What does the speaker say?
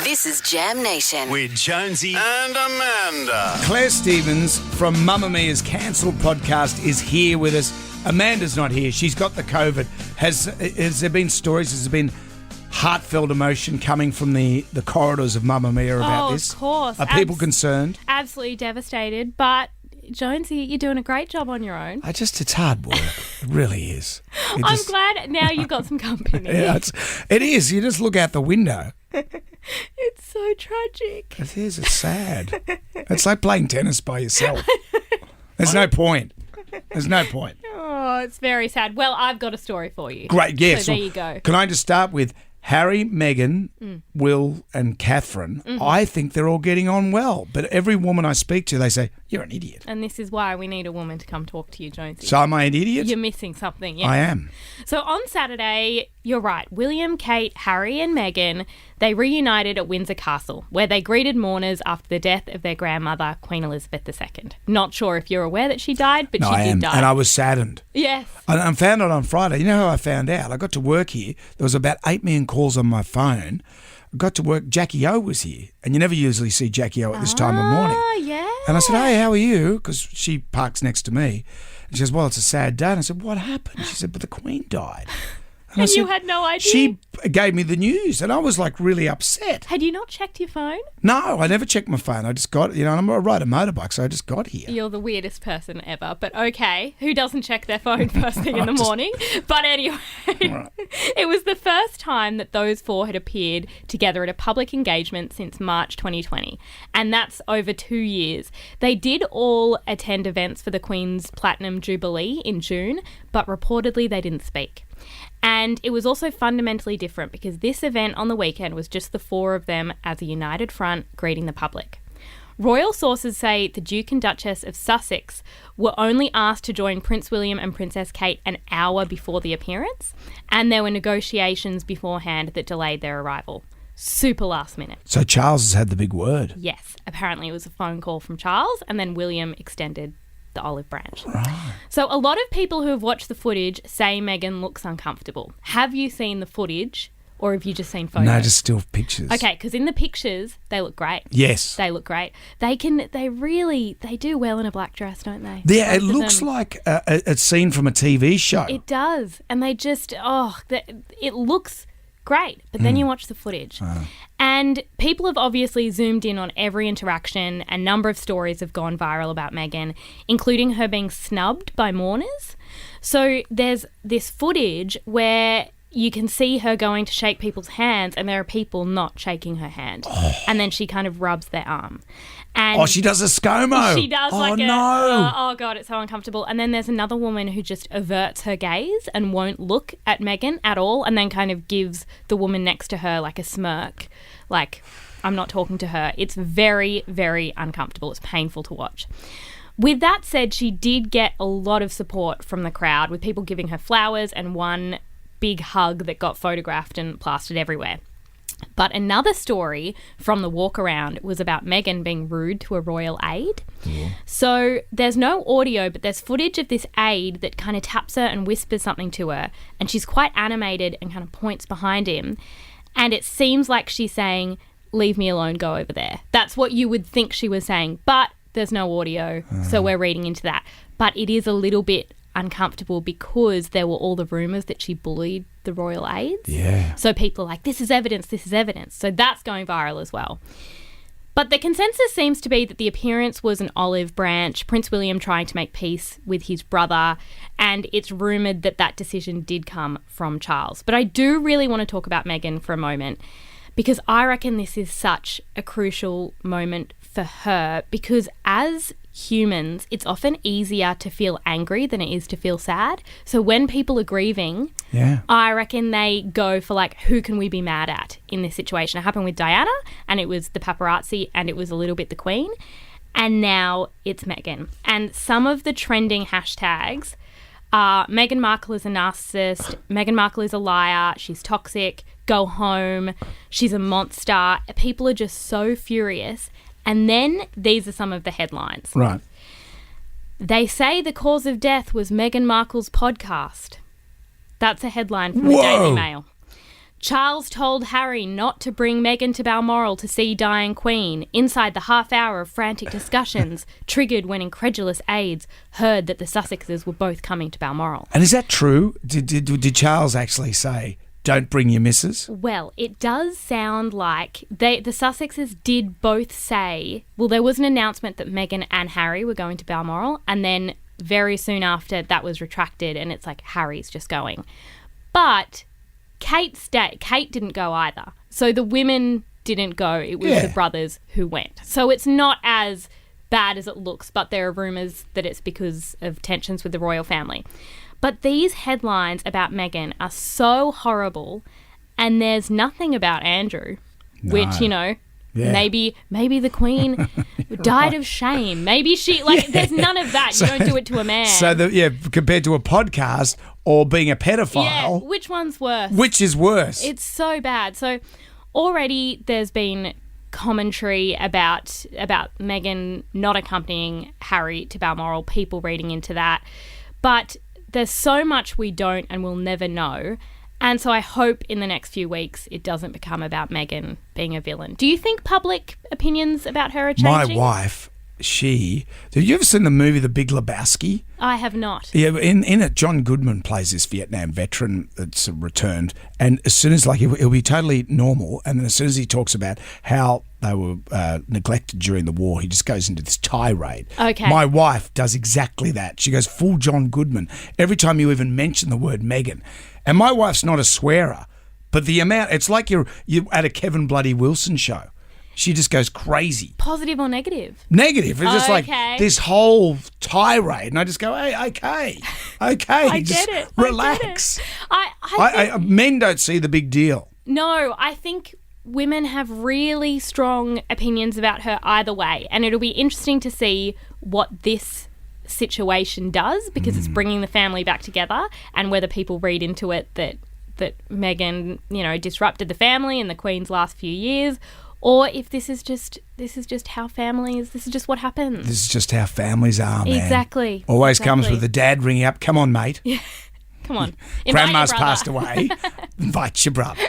This is Jam Nation. With Jonesy and Amanda. Clare Stephens from Mamma Mia's Cancelled podcast is here with us. Amanda's not here. She's got the COVID. Has there been stories? Has there been heartfelt emotion coming from the corridors of Mamma Mia about this? Of course. Are people concerned? Absolutely devastated. But, Jonesy, you're doing a great job on your own. It's hard work. It really is. I'm glad now you've got some company. Yeah, it is. You just look out the window. It's so tragic. It is. It's sad. It's like playing tennis by yourself. There's no point. There's no point. Oh, it's very sad. Well, I've got a story for you. Great, yes. So there you go. Can I just start with Harry, Meghan, Will and Catherine? I think they're all getting on well. But every woman I speak to, they say, you're an idiot. And this is why we need a woman to come talk to you, Jonesy. So am I an idiot? You're missing something, yeah. I am. So on Saturday, you're right, William, Kate, Harry and Meghan, they reunited at Windsor Castle, where they greeted mourners after the death of their grandmother, Queen Elizabeth II. Not sure if you're aware that she died, but she did die. And I was saddened. Yes. I found out on Friday. You know how I found out? I got to work here. There was about 8 million calls on my phone. I got to work. Jackie O was here. And you never usually see Jackie O at this time of morning. Oh, yeah. And I said, hey, how are you? Because she parks next to me. And she says, well, it's a sad day. And I said, what happened? She said, but the Queen died. And you had no idea? She gave me the news, and I was like really upset. Had you not checked your phone? No, I never checked my phone. I just got, I ride a motorbike, so I just got here. You're the weirdest person ever, but okay. Who doesn't check their phone first thing in the morning? But anyway, Right. It was the first time that those four had appeared together at a public engagement since March 2020, and that's over 2 years. They did all attend events for the Queen's Platinum Jubilee in June, but reportedly they didn't speak. And it was also fundamentally different because this event on the weekend was just the four of them as a united front greeting the public. Royal sources say the Duke and Duchess of Sussex were only asked to join Prince William and Princess Kate an hour before the appearance, and there were negotiations beforehand that delayed their arrival. Super last minute. So Charles has had the big word. Yes, apparently it was a phone call from Charles, and then William extended the olive branch. Right. So a lot of people who have watched the footage say Meghan looks uncomfortable. Have you seen the footage or have you just seen photos? No, just still pictures. Okay, because in the pictures, they look great. Yes. They look great. They do well in a black dress, don't they? Yeah, it Both of looks them. like a scene from a TV show. It does. And they just, it looks great. But then you watch the footage. And people have obviously zoomed in on every interaction. A number of stories have gone viral about Meghan, including her being snubbed by mourners. So there's this footage where you can see her going to shake people's hands and there are people not shaking her hand. And then she kind of rubs their arm. And she does a ScoMo. She does no. Oh, God, it's so uncomfortable. And then there's another woman who just averts her gaze and won't look at Meghan at all and then kind of gives the woman next to her like a smirk, like, I'm not talking to her. It's very, very uncomfortable. It's painful to watch. With that said, she did get a lot of support from the crowd, with people giving her flowers and one big hug that got photographed and plastered everywhere. But another story from the walk around was about Meghan being rude to a royal aide. Yeah. So there's no audio, but there's footage of this aide that kind of taps her and whispers something to her. And she's quite animated and kind of points behind him. And it seems like she's saying, leave me alone, go over there. That's what you would think she was saying. But there's no audio, so we're reading into that. But it is a little bit uncomfortable because there were all the rumours that she bullied the royal aides. Yeah. So people are like, this is evidence, this is evidence. So that's going viral as well. But the consensus seems to be that the appearance was an olive branch, Prince William trying to make peace with his brother, and it's rumoured that that decision did come from Charles. But I do really want to talk about Meghan for a moment, because I reckon this is such a crucial moment for her, because as humans, it's often easier to feel angry than it is to feel sad. So when people are grieving, I reckon they go for like, who can we be mad at in this situation? It happened with Diana, and it was the paparazzi, and it was a little bit the Queen, and now it's Meghan. And some of the trending hashtags are Meghan Markle is a narcissist, Meghan Markle is a liar, she's toxic, go home, she's a monster. People are just so furious. And then these are some of the headlines. Right. They say the cause of death was Meghan Markle's podcast. That's a headline from the Daily Mail. Charles told Harry not to bring Meghan to Balmoral to see dying Queen. Inside the half hour of frantic discussions, triggered when incredulous aides heard that the Sussexes were both coming to Balmoral. And is that true? Did Charles actually say, don't bring your missus? Well, it does sound like the Sussexes did both say, well, there was an announcement that Meghan and Harry were going to Balmoral, and then very soon after that was retracted, and it's like Harry's just going. But Kate didn't go either. So the women didn't go. It was the brothers who went. So it's not as bad as it looks, but there are rumours that it's because of tensions with the royal family. But these headlines about Meghan are so horrible, and there's nothing about Andrew, which, maybe the Queen died of shame. Maybe she, there's none of that. You don't do it to a man. So, compared to a podcast or being a pedophile. Yeah, which one's worse? Which is worse? It's so bad. So already there's been commentary about Meghan not accompanying Harry to Balmoral, people reading into that. But there's so much we don't and will never know. And so I hope in the next few weeks it doesn't become about Meghan being a villain. Do you think public opinions about her are changing? My wife, have you ever seen the movie The Big Lebowski? I have not. Yeah, in it, John Goodman plays this Vietnam veteran that's returned, and as soon as he'll be totally normal, and then as soon as he talks about how they were neglected during the war, he just goes into this tirade. Okay. My wife does exactly that. She goes full John Goodman every time you even mention the word Meghan. And my wife's not a swearer, but the amount, it's like you're at a Kevin Bloody Wilson show. She just goes crazy. Positive or negative? Negative. It's just like this whole tirade. And I just go, hey, okay. I just get it. Relax. I think, men don't see the big deal. No, I think women have really strong opinions about her either way. And it'll be interesting to see what this situation does, because it's bringing the family back together, and whether people read into it that Meghan, disrupted the family in the Queen's last few years, or if this is just how families, this is just what happens. This is just how families are, man. Exactly. Always comes with the dad ringing up, come on, mate. Yeah. Come on. Grandma's passed away. Invite your brother.